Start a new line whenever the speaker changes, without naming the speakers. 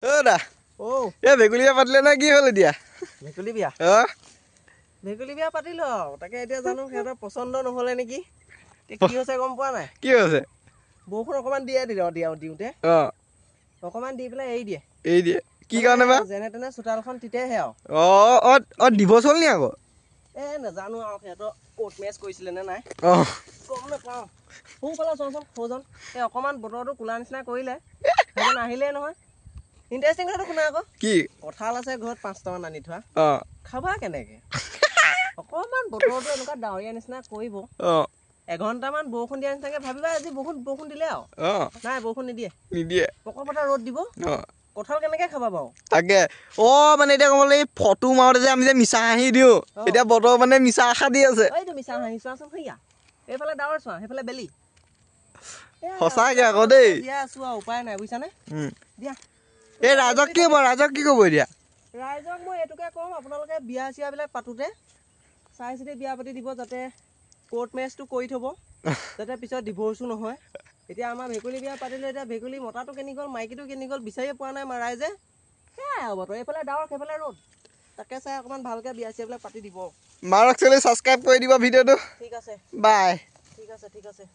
দা ভেকুলী বিয়া পাতিলে না কি হ'ল এতিয়া
ভেকুলী বিয়া ভেকুলী বিয়া পাতিলো তাকে এতিয়া জানো সিহঁতৰ পচন্দ নহলে নেকি কি হৈছে গম পোৱা নাই
কি হৈছে
বৰষুণ অকমান দিওঁতে অকমান দি পেলাই এৰি দিয়ে
কি কাৰণে বা
যেনে তেনে চোতালখন তিতেহে
দিৱস হ'ল নি আকৌ
নাজানো আৰু সিহঁতৰ কোৰ্ট মেচ কৰিছিলে নে নাই গম নাপাওঁ সোনকালে চোৱাচোন সৌজন এই অকমান বতৰটো কোলা নিচিনা কৰিলে সেইজন আহিলেই নহয় ইণ্টাৰেষ্টিং কথাটো শুনা আকৌ
কি
কঁঠাল আছে ঘৰত 5টামান আনি থোৱা খাবা কেনেকে অকমান বতৰটো এনেকুৱা ডাৱৰীয়া নিচিনা কৰিব এঘণ্টামান বৰষুণ দিয়া নিচিনাকে ভাবিবা আজি বহুত বৰষুণ দিলে আৰু নাই বৰষুণ নিদিয়ে পকপটা ৰ'দ দিব কঁঠাল কেনেকে খাবা বাৰু
তাকে মানে এতিয়া ক'ব লাগে ফটো মাৰোতে যে আমি যে মিছা হাঁহি দিওঁ এতিয়া বতৰ মানে মিছা আশা দি আছে
এইটো মিছা হাঁহি চোৱাচোন সেয়া এইফালে ডাৱৰ চোৱা সেইফালে বেলি
সঁচাকে আকৌ দেই
দিয়া আছো আৰু উপায় নাই বুজিছানে দিয়া
এই ৰাইজক কি হ'ব ৰাইজক কি ক'ব এতিয়া
ৰাইজক মই এইটোকে ক'ম আপোনালোকে বিয়া চিয়াবিলাক পাতোতে চাই চিতি বিয়া পাতি দিব যাতে কোৰ্ট মেচটো কৰি থ'ব যাতে পিছত ডিভৰ্চো নহয় এতিয়া আমাৰ ভেকুলী বিয়া পাতিলে এতিয়া ভেকুলী মতাটো কেনি গ'ল মাইকীটো কেনি গ'ল বিচাৰিয়ে পোৱা নাই ৰাইজে সেয়াই হ'ব তো এইফালে ডাৱৰ সেইফালে ৰ'দ তাকে চাই অকণমান ভালকৈ বিয়া চিয়াবিলাক পাতি দিব
মাৰক চেনেল ছাবস্ক্ৰাইব কৰি দিব ভিডিঅ'টো
ঠিক আছে
বাই
ঠিক আছে